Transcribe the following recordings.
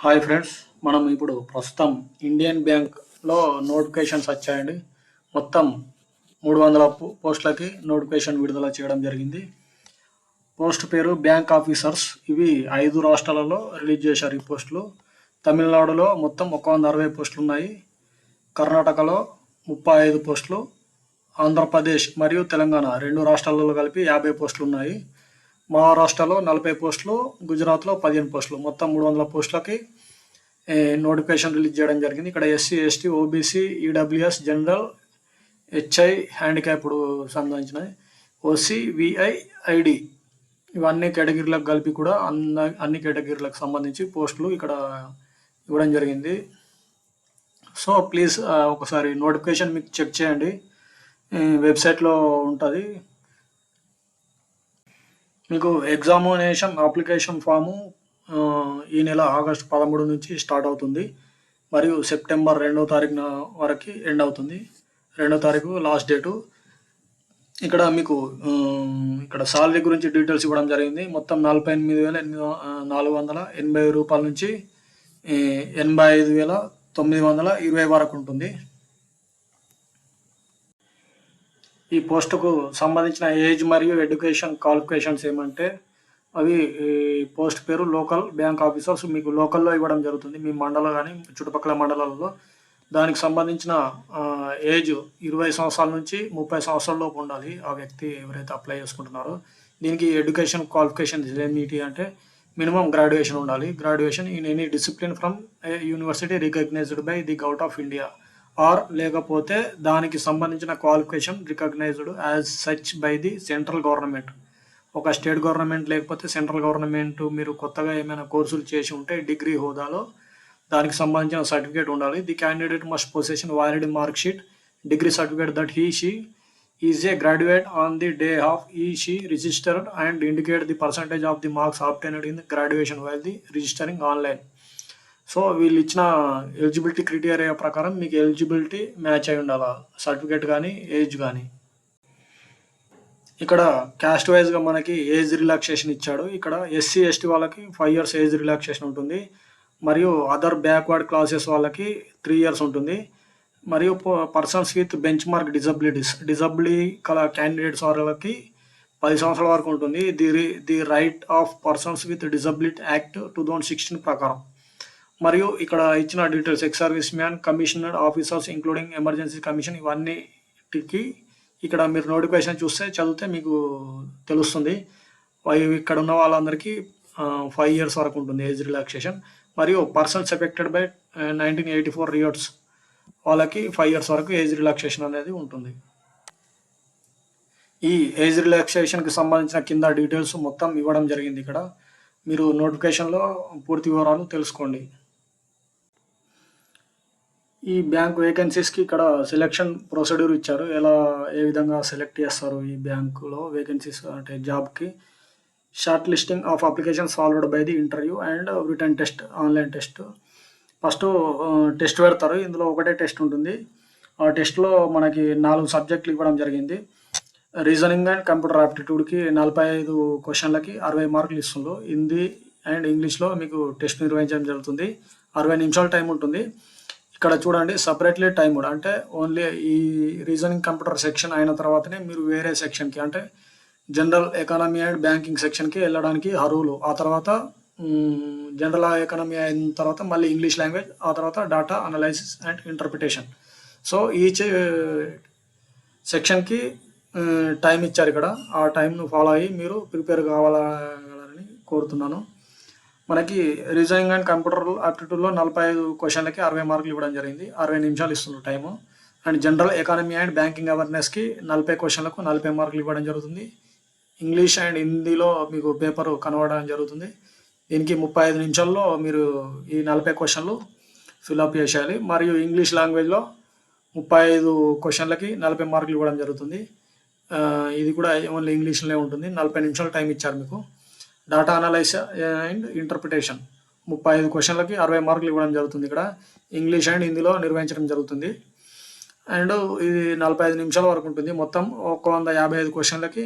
Hi friends, మనం ఇప్పుడు ప్రస్తుతం ఇండియన్ బ్యాంక్లో నోటిఫికేషన్స్ వచ్చాయండి. మొత్తం 300 పోస్టులకి నోటిఫికేషన్ విడుదల చేయడం జరిగింది. పోస్ట్ పేరు బ్యాంక్ ఆఫీసర్స్. ఇవి 5 రాష్ట్రాలలో రిలీజ్ చేశారు ఈ పోస్టులు. తమిళనాడులో మొత్తం 160 పోస్టులు ఉన్నాయి. కర్ణాటకలో 35 పోస్టులు, ఆంధ్రప్రదేశ్ మరియు తెలంగాణ 2 రాష్ట్రాలలో కలిపి 50 పోస్టులు ఉన్నాయి. మహారాష్ట్రలో 40 పోస్టులు, గుజరాత్లో 15 పోస్టులు, మొత్తం 300 పోస్టులకి నోటిఫికేషన్ రిలీజ్ చేయడం జరిగింది. ఇక్కడ SC, ST, OBC, EWS, general, HI, handicapped సంబంధించినవి, ఓసీ, విఐ, ఐడి ఇవన్నీ కేటగిరీలకు కలిపి కూడా అన్ని కేటగిరీలకు సంబంధించి పోస్టులు ఇక్కడ ఇవ్వడం జరిగింది. సో ప్లీజ్ ఒకసారి నోటిఫికేషన్ మీకు చెక్ చేయండి, వెబ్సైట్లో ఉంటుంది. మీకు ఎగ్జామినేషన్ అప్లికేషన్ ఫాము ఈ నెల ఆగస్టు 13 నుంచి స్టార్ట్ అవుతుంది మరియు సెప్టెంబర్ 2వ తారీఖున వరకు ఎండ్ అవుతుంది. 2వ తారీఖు లాస్ట్ డేటు. ఇక్కడ మీకు ఇక్కడ సాలరీ గురించి డీటెయిల్స్ ఇవ్వడం జరిగింది. మొత్తం 48,480 రూపాయల నుంచి 85,920 వరకు ఉంటుంది. ఈ పోస్టుకు సంబంధించిన ఏజ్ మరియు ఎడ్యుకేషన్ క్వాలిఫికేషన్స్ ఏమంటే అవి పోస్ట్ పేరు లోకల్ బ్యాంక్ ఆఫీసర్స్. మీకు లోకల్లో ఇవ్వడం జరుగుతుంది, మీ మండలం కానీ చుట్టుపక్కల మండలాలలో. దానికి సంబంధించిన ఏజ్ 20 సంవత్సరాల నుంచి 30 సంవత్సరాల లోపు ఉండాలి ఆ వ్యక్తి ఎవరైతే అప్లై చేసుకుంటున్నారో. దీనికి ఎడ్యుకేషన్ క్వాలిఫికేషన్ ఏమిటి అంటే మినిమం గ్రాడ్యుయేషన్ ఉండాలి. Graduation in any discipline from university recognised by the government of India or లేకపోతే దానికి సంబంధించిన qualification recognised as such by the central government. ఒక స్టేట్ గవర్నమెంట్ లేకపోతే సెంట్రల్ గవర్నమెంట్ మీరు కొత్తగా ఏమైనా కోర్సులు చేసి ఉంటే డిగ్రీ హోదాలో దానికి సంబంధించిన సర్టిఫికేట్ ఉండాలి. The candidate must possession valid mark sheet degree certificate that she is a graduate on the day of she registered and indicate the percentage of the marks obtained in the graduation while the registering online. So వీళ్ళు ఇచ్చిన eligibility criteria ప్రకారం మీకు eligibility match అయి ఉండాలి, certificate కానీ age కానీ. ఇక్కడ caste వైజ్గా మనకి ఏజ్ రిలాక్సేషన్ ఇచ్చాడు. ఇక్కడ ఎస్సీ, ఎస్టీ వాళ్ళకి 5 years ఏజ్ రిలాక్సేషన్ ఉంటుంది, మరియు అదర్ బ్యాక్వర్డ్ క్లాసెస్ వాళ్ళకి 3 years ఉంటుంది, మరియు persons with benchmark disability కల క్యాండిడేట్స్ వాళ్ళకి 10 సంవత్సరాల వరకు ఉంటుంది. The right of persons with disability act 2016 ప్రకారం. మరియు ఇక్కడ ఇచ్చిన details ex service man, commissioned officers including emergency commission ఇవన్నిటికి ఇక్కడ మీరు నోటిఫికేషన్ చూస్తే చదివితే మీకు తెలుస్తుంది. ఇక్కడ ఉన్న వాళ్ళందరికీ 5 years వరకు ఉంటుంది ఏజ్ రిలాక్సేషన్. మరియు పర్సన్స్ ఎఫెక్టెడ్ బై 1984 రియోట్స్ వాళ్ళకి 5 years వరకు ఏజ్ రిలాక్సేషన్ అనేది ఉంటుంది. ఈ ఏజ్ రిలాక్సేషన్కి సంబంధించిన కింద డీటెయిల్స్ మొత్తం ఇవ్వడం జరిగింది. ఇక్కడ మీరు నోటిఫికేషన్లో పూర్తి వివరాలు తెలుసుకోండి. ఈ బ్యాంక్ వేకెన్సీస్కి ఇక్కడ సెలెక్షన్ ప్రొసీడ్యూర్ ఇచ్చారు, ఏ విధంగా సెలెక్ట్ చేస్తారు ఈ బ్యాంకులో వేకెన్సీస్ అంటే జాబ్కి. Short listing of applications followed by the interview and return test, online test. First test పెడతారు, ఇందులో ఒకటే టెస్ట్ ఉంటుంది. ఆ టెస్ట్లో మనకి 4 సబ్జెక్టులు ఇవ్వడం జరిగింది. రీజనింగ్ అండ్ కంప్యూటర్ ఆప్టిట్యూడ్కి 45 క్వశ్చన్లకి 60 మార్కులు ఇస్తున్నారు. హిందీ అండ్ ఇంగ్లీష్లో మీకు టెస్ట్ నిర్వహించడం జరుగుతుంది. 60 నిమిషాల టైం ఉంటుంది. ఇక్కడ చూడండి, సపరేట్లీ టైమ్డ్ అంటే ఓన్లీ ఈ రీజనింగ్ కంప్యూటర్ సెక్షన్ అయిన తర్వాతనే మీరు వేరే సెక్షన్కి అంటే జనరల్ ఎకానమీ అండ్ బ్యాంకింగ్ సెక్షన్కి వెళ్ళడానికి అర్హులు. ఆ తర్వాత జనరల్ ఎకానమీ అయిన తర్వాత మళ్ళీ ఇంగ్లీష్ లాంగ్వేజ్, ఆ తర్వాత data analysis and interpretation. So each సెక్షన్కి టైం ఇచ్చారు. ఇక్కడ ఆ టైంను ఫాలో అయ్యి మీరు ప్రిపేర్ కావాలని కోరుతున్నాను. మనకి రీజనింగ్ అండ్ కంప్యూటర్ ఆప్టిట్యూడ్లో 45 క్వశ్చన్లకి 60 మార్కులు ఇవ్వడం జరిగింది. 60 నిమిషాలు ఇస్తున్నారు time. And general economy and banking అవేర్నెస్కి 40 క్వశ్చన్లకు 40 మార్కులు ఇవ్వడం జరుగుతుంది. ఇంగ్లీష్ అండ్ హిందీలో మీకు పేపర్ కనబడడం జరుగుతుంది. దీనికి 35 నిమిషాల్లో మీరు ఈ 40 క్వశ్చన్లు ఫిల్అప్ చేసేయాలి. మరియు ఇంగ్లీష్ లాంగ్వేజ్లో 35 క్వశ్చన్లకి 40 మార్కులు ఇవ్వడం జరుగుతుంది. ఇది కూడా ఓన్లీ ఇంగ్లీష్లోనే ఉంటుంది. 40 నిమిషాలు టైం ఇచ్చారు మీకు. డేటా అనలైసిస్ అండ్ ఇంటర్ప్రిటేషన్ 35 క్వశ్చన్లకి 60 మార్కులు ఇవ్వడం జరుగుతుంది. ఇక్కడ ఇంగ్లీష్ అండ్ హిందీలో నిర్వహించడం జరుగుతుంది. అండ్ ఇది 45 నిమిషాల వరకు ఉంటుంది. మొత్తం 155 క్వశ్చన్లకి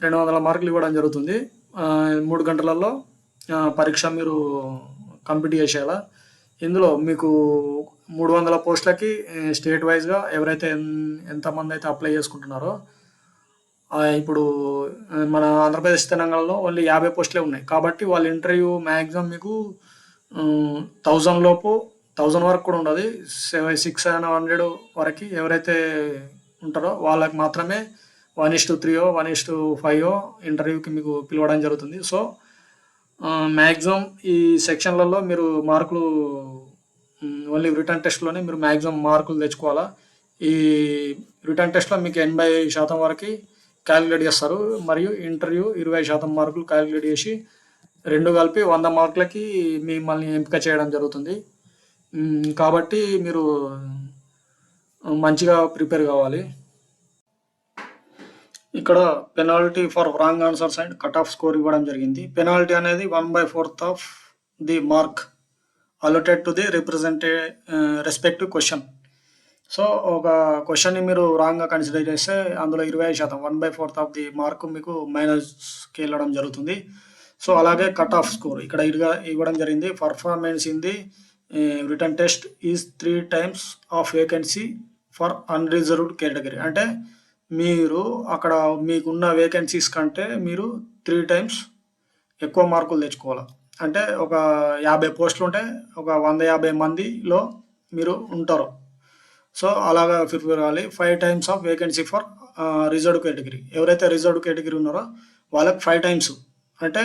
200 మార్కులు ఇవ్వడం జరుగుతుంది. 3 గంటలలో పరీక్ష మీరు కంప్లీట్ చేసేయాలా. ఇందులో మీకు 300 పోస్టులకి స్టేట్ వైజ్గా ఎవరైతే ఎంతమంది అయితే అప్లై చేసుకుంటున్నారో ఇప్పుడు మన ఆంధ్రప్రదేశ్ తెలంగాణలో ఓన్లీ 50 పోస్టులే ఉన్నాయి. కాబట్టి వాళ్ళ ఇంటర్వ్యూ మ్యాక్సిమం మీకు 1000 లోపు 1000 వరకు కూడా ఉండదు. 600 వరకు ఎవరైతే ఉంటారో వాళ్ళకి మాత్రమే 1:3 1:5 ఇంటర్వ్యూకి మీకు పిలవడం జరుగుతుంది. సో మ్యాక్సిమం ఈ సెక్షన్లలో మీరు మార్కులు ఓన్లీ రిటర్న్ టెస్ట్లోనే మీరు మ్యాక్సిమం మార్కులు తెచ్చుకోవాలా. ఈ రిటర్న్ టెస్ట్లో మీకు 80% వరకు క్యాలిక్యులేట్ చేస్తారు, మరియు ఇంటర్వ్యూ 20% మార్కులు క్యాలిక్యులేట్ చేసి రెండు కలిపి 100 మార్కులకి మిమ్మల్ని ఎంపిక చేయడం జరుగుతుంది. కాబట్టి మీరు మంచిగా ప్రిపేర్ కావాలి. ఇక్కడ penalty for wrong answers and cut off score ఇవ్వడం జరిగింది. పెనాల్టీ అనేది 1/4 of the mark allotted to the respective question. So ఒక క్వశ్చన్ని మీరు రాంగ్గా కన్సిడర్ చేస్తే అందులో 25% 1/4 ఆఫ్ ది మార్క్ మీకు మైనస్కి వెళ్ళడం జరుగుతుంది. సో అలాగే కట్ ఆఫ్ స్కోర్ ఇక్కడ ఇవ్వడం జరిగింది. Performance in the return test is 3 times of vacancy for unreserved category. అంటే మీరు అక్కడ మీకున్న వేకెన్సీస్ కంటే మీరు 3 times ఎక్కువ మార్కులు తెచ్చుకోవాలి. అంటే ఒక 50 పోస్టులు ఉంటే ఒక 150 మందిలో మీరు ఉంటారు. సో అలాగా ప్రిపేర్ కావాలి. 5 times of vacancy for reserved category. ఎవరైతే రిజర్వ్డ్ కేటగిరీ ఉన్నారో వాళ్ళకి 5 times, అంటే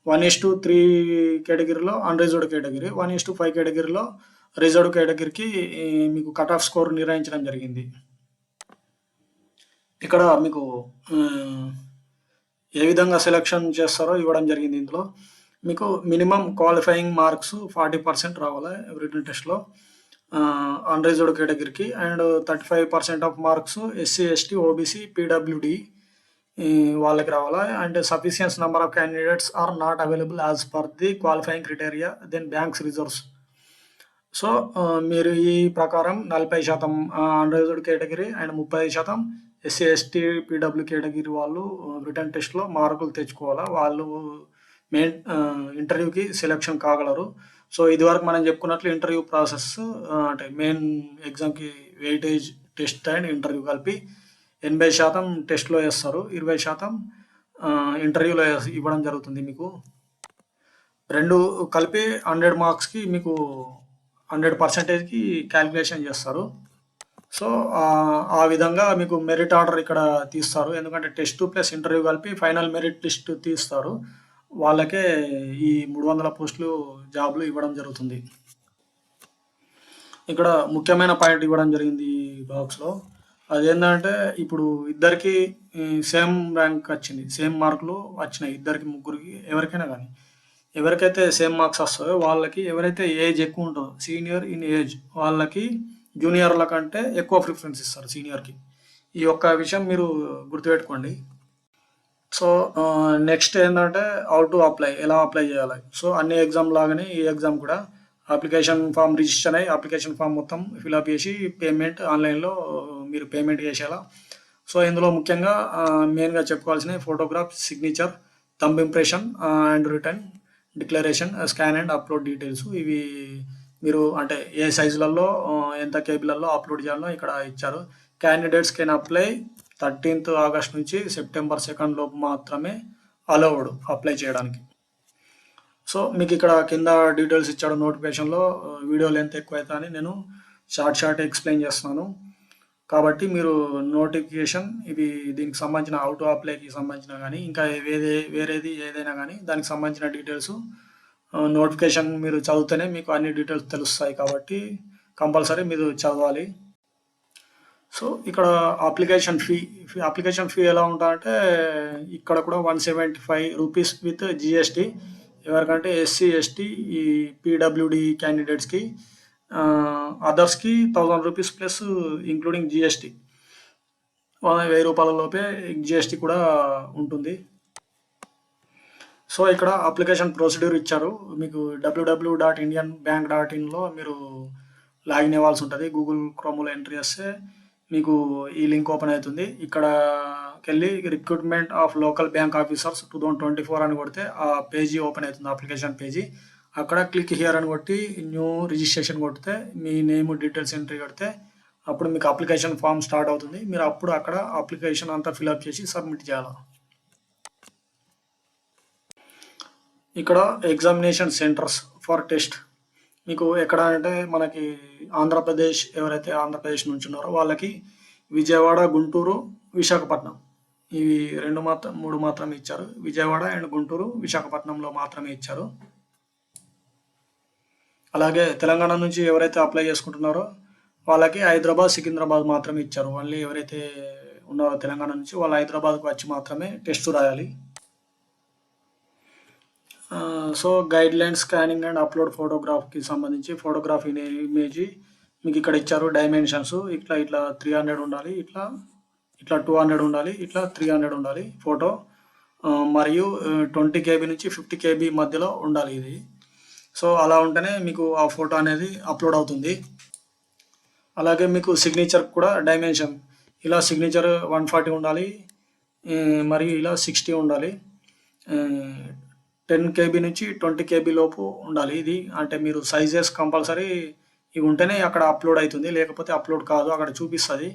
1:3 కేటగిరీలో అన్రిజర్వ్డ్ కేటగిరీ, 1:5 కేటగిరీలో రిజర్వ్డ్ కేటగిరీకి మీకు కట్ ఆఫ్ స్కోర్ నిర్ణయించడం జరిగింది. ఇక్కడ మీకు ఏ విధంగా సెలెక్షన్ చేస్తారో ఇవ్వడం జరిగింది. ఇందులో మీకు మినిమం క్వాలిఫైయింగ్ మార్క్స్ 40% రావాలి రిటన్ టెస్ట్లో అన్రిజర్వ్డ్ కేటగిరీకి, and 35% of marks SC ST OBC PWD వాళ్ళకి రావాలా. And sufficient number of candidates are not available as per the qualifying criteria then banks reserves. So మీరు ఈ ప్రకారం 40% unreserved category and 30% SC ST PW category వాళ్ళు written టెస్ట్లో మార్కులు తెచ్చుకోవాలా. వాళ్ళు మెయిన్ ఇంటర్వ్యూకి సెలెక్షన్ కాగలరు. సో ఇదివరకు మనం చెప్పుకున్నట్లు ఇంటర్వ్యూ ప్రాసెస్ అంటే మెయిన్ ఎగ్జామ్కి వెయిటేజ్ టెస్ట్ అండ్ ఇంటర్వ్యూ కలిపి 80% టెస్ట్లో వేస్తారు, 20% ఇంటర్వ్యూలో ఇవ్వడం జరుగుతుంది. మీకు రెండు కలిపి 100 మార్క్స్కి మీకు 100%కి క్యాలిక్యులేషన్ చేస్తారు. సో ఆ విధంగా మీకు మెరిట్ ఆర్డర్ ఇక్కడ తీస్తారు. ఎందుకంటే టెస్ట్ ప్లస్ ఇంటర్వ్యూ కలిపి ఫైనల్ మెరిట్ లిస్ట్ తీస్తారు. వాళ్ళకే ఈ 300 పోస్టులు జాబ్లు ఇవ్వడం జరుగుతుంది. ఇక్కడ ముఖ్యమైన పాయింట్ ఇవ్వడం జరిగింది ఈ బాక్స్లో. అదేంటంటే ఇప్పుడు ఇద్దరికి సేమ్ ర్యాంక్ వచ్చింది, సేమ్ మార్కులు వచ్చినాయి ఇద్దరికి ముగ్గురికి, ఎవరికైనా కానీ ఎవరికైతే సేమ్ మార్క్స్ వస్తాయో వాళ్ళకి, ఎవరైతే ఏజ్ ఎక్కువ ఉంటుందో సీనియర్ ఇన్ ఏజ్ వాళ్ళకి జూనియర్ల కంటే ఎక్కువ ప్రిఫరెన్స్ ఇస్తారు సీనియర్కి. ఈ ఒక్క విషయం మీరు గుర్తుపెట్టుకోండి. సో నెక్స్ట్ ఏంటంటే హౌ టు అప్లై, ఎలా అప్లై చేయాలి. సో అన్ని ఎగ్జామ్ లాగానే ఈ ఎగ్జామ్ కూడా అప్లికేషన్ ఫామ్ రిజిస్టర్ అయ్యి అప్లికేషన్ ఫామ్ మొత్తం ఫిల్అప్ చేసి పేమెంట్ ఆన్లైన్లో మీరు పేమెంట్ చేసేలా. సో ఇందులో ముఖ్యంగా మెయిన్గా చెప్పుకోవాల్సిన photograph, signature, thumb impression and return declaration, scan and upload details. ఇవి మీరు అంటే ఏ సైజులలో ఎంత కేబీలలో అప్లోడ్ చేయాలో ఇక్కడ ఇచ్చారు. Candidates can apply 13th August నుంచి సెప్టెంబర్ 2 లోపు మాత్రమే అలౌడ్ అప్లై చేయడానికి. సో మీకు ఇక్కడ కింద డీటెయిల్స్ ఇచ్చాడు నోటిఫికేషన్లో. వీడియో లెంత్ ఎక్కువ అవుతా అని నేను షార్ట్ ఎక్స్ప్లెయిన్ చేస్తున్నాను. కాబట్టి మీరు నోటిఫికేషన్ ఇది దీనికి సంబంధించిన హౌ టు అప్లైకి సంబంధించిన కానీ ఇంకా వేరేది ఏదైనా కానీ దానికి సంబంధించిన డీటెయిల్స్ నోటిఫికేషన్ మీరు చదివితేనే మీకు అన్ని డీటెయిల్స్ తెలుస్తాయి. కాబట్టి కంపల్సరీ మీరు చదవాలి. సో ఇక్కడ అప్లికేషన్ ఫీ ఎలా ఉంటుందంటే ఇక్కడ కూడా 175 రూపీస్ విత్ GST. ఎవరికంటే SC ST ఈ PWD క్యాండిడేట్స్కి, అదర్స్కి 1000 రూపీస్ ప్లస్ ఇంక్లూడింగ్ GST 1000 రూపాయల లోపే GST కూడా ఉంటుంది. సో ఇక్కడ అప్లికేషన్ ప్రొసీడ్యూర్ ఇచ్చారు. మీకు www.indianbank.in మీరు లాగిన్ అవ్వాల్సి ఉంటుంది. గూగుల్ క్రోమ్లో ఎంట్రీ చేస్తే మీకు ఈ లింక్ ఓపెన్ అవుతుంది. ఇక్కడకి వెళ్ళి recruitment of local bank officers 2024 అని కొడితే ఆ పేజీ ఓపెన్ అవుతుంది, అప్లికేషన్ పేజీ. అక్కడ క్లిక్ హియర్ అని కొట్టి న్యూ రిజిస్ట్రేషన్ కొడితే మీ నేమ్ డీటెయిల్స్ ఎంట్రీ కొడితే అప్పుడు మీకు అప్లికేషన్ ఫామ్ స్టార్ట్ అవుతుంది. మీరు అప్పుడు అక్కడ అప్లికేషన్ అంతా ఫిల్అప్ చేసి సబ్మిట్ చేయాలి. ఇక్కడ ఎగ్జామినేషన్ సెంటర్స్ ఫర్ టెస్ట్ మీకు ఎక్కడ అంటే మనకి ఆంధ్రప్రదేశ్, ఎవరైతే ఆంధ్రప్రదేశ్ నుంచి ఉన్నారో వాళ్ళకి విజయవాడ, గుంటూరు, విశాఖపట్నం ఇవి 3 మాత్రమే ఇచ్చారు. విజయవాడ అండ్ గుంటూరు, విశాఖపట్నంలో మాత్రమే ఇచ్చారు. అలాగే తెలంగాణ నుంచి ఎవరైతే అప్లై చేసుకుంటున్నారో వాళ్ళకి హైదరాబాద్, సికింద్రాబాద్ మాత్రమే ఇచ్చారు. ఓన్లీ ఎవరైతే ఉన్నారో తెలంగాణ నుంచి వాళ్ళు హైదరాబాద్కు వచ్చి మాత్రమే టెస్ట్ రాయాలి. So guideline scanning and upload ఫోటోగ్రాఫ్కి సంబంధించి ఫోటోగ్రాఫ్ ఇమేజ్ మీకు ఇక్కడ ఇచ్చారు. డైమెన్షన్స్ ఇట్లా 300 ఉండాలి, ఇట్లా 200 ఉండాలి, ఇట్లా 300 ఉండాలి ఫోటో. మరియు 20 KB నుంచి 50 KB మధ్యలో ఉండాలి ఇది. సో అలా ఉంటేనే మీకు ఆ ఫోటో అనేది అప్లోడ్ అవుతుంది. అలాగే మీకు సిగ్నేచర్ కూడా డైమెన్షన్ ఇలా సిగ్నేచర్ 140 ఉండాలి, మరియు ఇలా 60 ఉండాలి. 10 KB నుంచి 20 KB లోపు ఉండాలి. ఇది అంటే మీరు సైజెస్ కంపల్సరీ ఇవి ఉంటేనే అక్కడ అప్లోడ్ అవుతుంది, లేకపోతే అప్లోడ్ కాదు. అక్కడ చూపిస్తుంది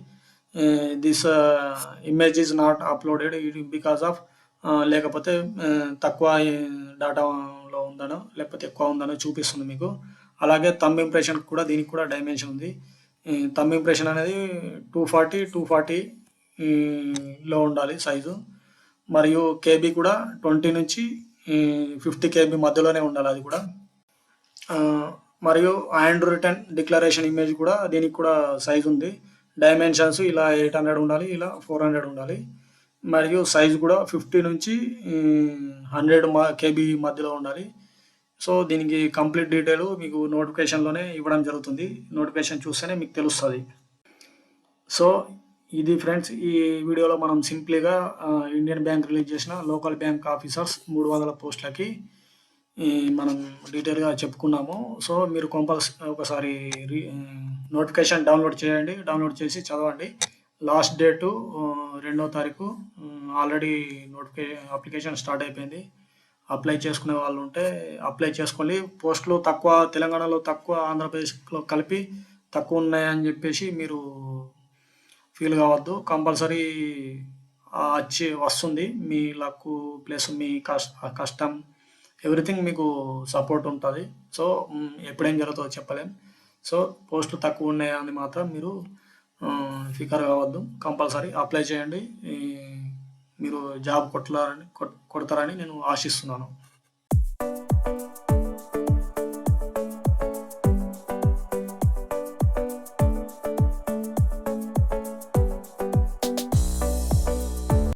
this image is not uploaded because of లేకపోతే తక్కువ డేటాలో ఉందనో లేకపోతే ఎక్కువ ఉందనో చూపిస్తుంది మీకు. అలాగే థంబ్ ఇంప్రెషన్ కూడా దీనికి కూడా డైమెన్షన్ ఉంది. థంబ్ ఇంప్రెషన్ అనేది 240 లో ఉండాలి సైజు. మరియు కేబీ కూడా 20 నుంచి 50 KB మధ్యలోనే ఉండాలి అది కూడా. మరియు హ్యాండ్ రిటర్న్ డిక్లరేషన్ ఇమేజ్ కూడా దీనికి కూడా సైజు ఉంది. డైమెన్షన్స్ ఇలా 800 ఉండాలి, ఇలా 400 ఉండాలి. మరియు సైజు కూడా 50 నుంచి 100 KB మధ్యలో ఉండాలి. సో దీనికి కంప్లీట్ డీటెయిల్ మీకు నోటిఫికేషన్లోనే ఇవ్వడం జరుగుతుంది. నోటిఫికేషన్ చూస్తేనే మీకు తెలుస్తుంది. సో ఇది ఫ్రెండ్స్, ఈ వీడియోలో మనం సింప్లీగా ఇండియన్ బ్యాంక్ రిలీజ్ చేసిన లోకల్ బ్యాంక్ ఆఫీసర్స్ 300 పోస్టులకి మనం డీటెయిల్గా చెప్పుకున్నాము. సో మీరు ఒకసారి నోటిఫికేషన్ డౌన్లోడ్ చేయండి, డౌన్లోడ్ చేసి చదవండి. లాస్ట్ డేటు 2వ తారీఖు. ఆల్రెడీ అప్లికేషన్ స్టార్ట్ అయిపోయింది. అప్లై చేసుకునే వాళ్ళు ఉంటే అప్లై చేసుకోండి. పోస్టులు తక్కువ, తెలంగాణలో తక్కువ, ఆంధ్రప్రదేశ్లో కలిపి తక్కువ ఉన్నాయని చెప్పేసి మీరు ఫీల్ కావద్దు. కంపల్సరీ వస్తుంది. మీ లక్ ప్లస్ మీ కష్టం ఎవ్రీథింగ్ మీకు సపోర్ట్ ఉంటుంది. సో ఎప్పుడేం జరుగుతుందో చెప్పలేం. సో పోస్టులు తక్కువ ఉన్నాయా అని మాత్రం మీరు ఫికర్ కావద్దు. కంపల్సరీ అప్లై చేయండి. మీరు జాబ్ కొడతారని నేను ఆశిస్తున్నాను.